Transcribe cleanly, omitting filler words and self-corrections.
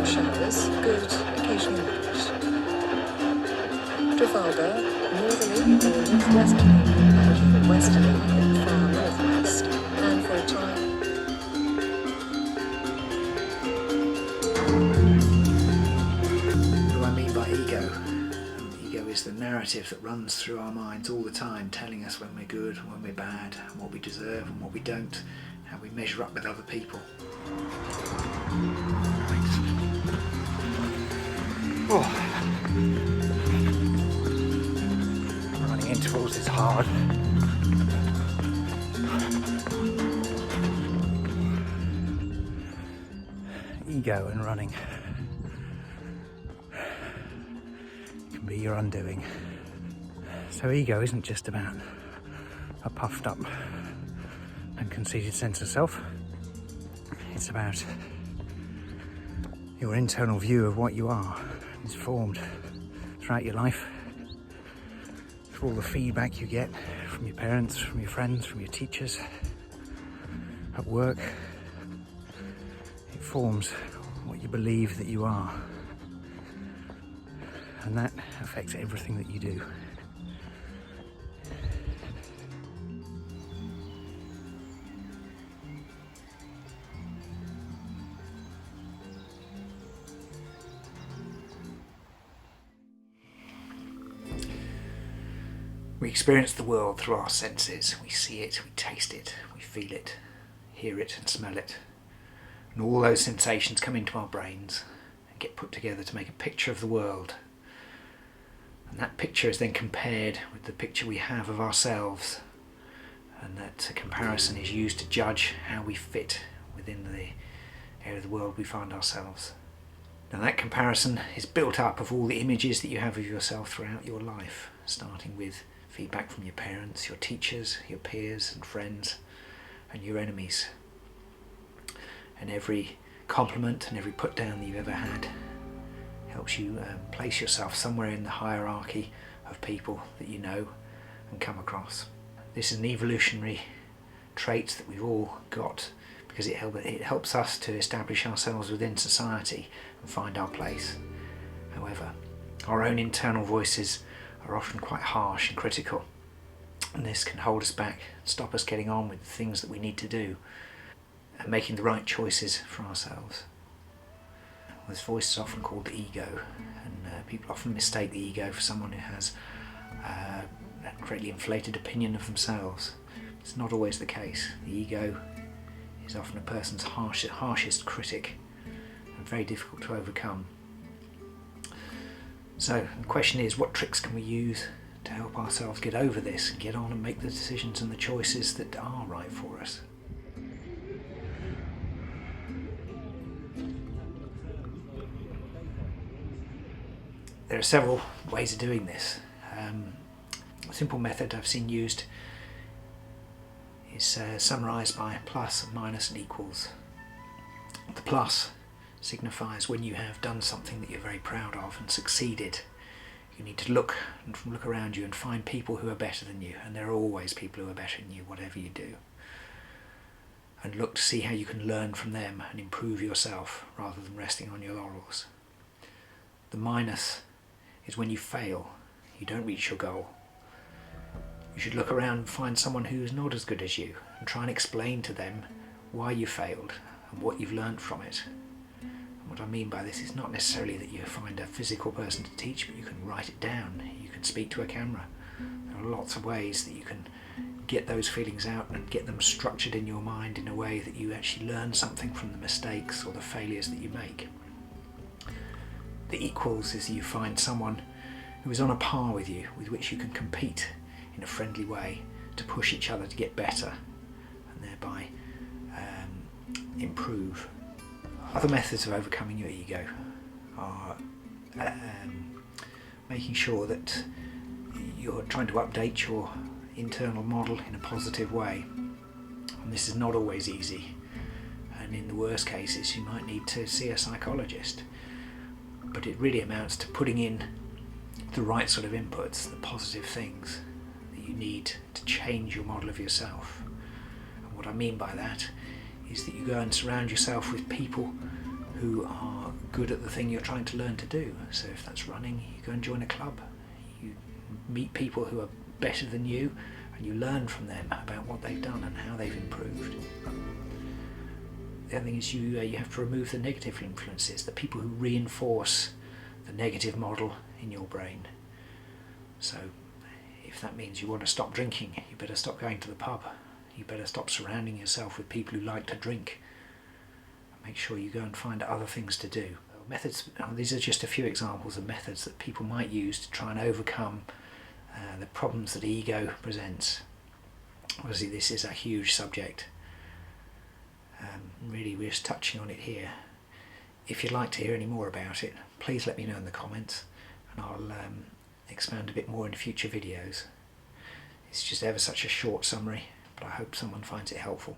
occasional showers, good, occasionally not. Trafalgar, northerly or northwesterly, and westerly in far northwest, and for a time. What do I mean by ego? Ego is the narrative that runs through our minds all the time, telling us when we're good and when we're bad, and what we deserve and what we don't, how we measure up with other people. Right. Oh. Running intervals is hard. Ego and running can be your undoing. So ego isn't just about a puffed up and conceited sense of self. It's about your internal view of what you are. It's formed throughout your life, through all the feedback you get from your parents, from your friends, from your teachers, at work. It forms what you believe that you are, and that affects everything that you do. We experience the world through our senses. We see it, we taste it, we feel it, hear it and smell it. And all those sensations come into our brains and get put together to make a picture of the world. And that picture is then compared with the picture we have of ourselves. And that comparison is used to judge how we fit within the area of the world we find ourselves. Now that comparison is built up of all the images that you have of yourself throughout your life, starting with feedback from your parents, your teachers, your peers and friends, and your enemies. And every compliment and every put down that you've ever had helps you place yourself somewhere in the hierarchy of people that you know and come across. This is an evolutionary trait that we've all got because it helps us to establish ourselves within society and find our place. However, our own internal voices are often quite harsh and critical, and this can hold us back, stop us getting on with the things that we need to do and making the right choices for ourselves. This voice is often called the ego, and people often mistake the ego for someone who has a greatly inflated opinion of themselves. It's not always the case. The ego is often a person's harshest critic and very difficult to overcome. So the question is, what tricks can we use to help ourselves get over this and get on and make the decisions and the choices that are right for us? There are several ways of doing this. A simple method I've seen used is summarised by plus, minus and equals. The plus signifies when you have done something that you're very proud of and succeeded. You need to look around you and find people who are better than you, and there are always people who are better than you, whatever you do. And look to see how you can learn from them and improve yourself rather than resting on your laurels. The minus is when you fail, you don't reach your goal. You should look around and find someone who is not as good as you and try and explain to them why you failed and what you've learned from it. And what I mean by this is not necessarily that you find a physical person to teach, but you can write it down, you can speak to a camera. There are lots of ways that you can get those feelings out and get them structured in your mind in a way that you actually learn something from the mistakes or the failures that you make. The equals is you find someone who is on a par with you, with which you can compete in a friendly way to push each other to get better and thereby improve. Other methods of overcoming your ego are making sure that you're trying to update your internal model in a positive way. And this is not always easy, and in the worst cases you might need to see a psychologist. But it really amounts to putting in the right sort of inputs, the positive things that you need to change your model of yourself. And what I mean by that is that you go and surround yourself with people who are good at the thing you're trying to learn to do. So if that's running, you go and join a club. You meet people who are better than you, and you learn from them about what they've done and how they've improved. The other thing is you have to remove the negative influences, the people who reinforce the negative model in your brain. So if that means you want to stop drinking, you better stop going to the pub. You better stop surrounding yourself with people who like to drink. Make sure you go and find other things to do. Methods, these are just a few examples of methods that people might use to try and overcome the problems that ego presents. Obviously this is a huge subject. Really we're just touching on it here. If you'd like to hear any more about it, please let me know in the comments, and I'll expand a bit more in future videos. It's just ever such a short summary, but I hope someone finds it helpful.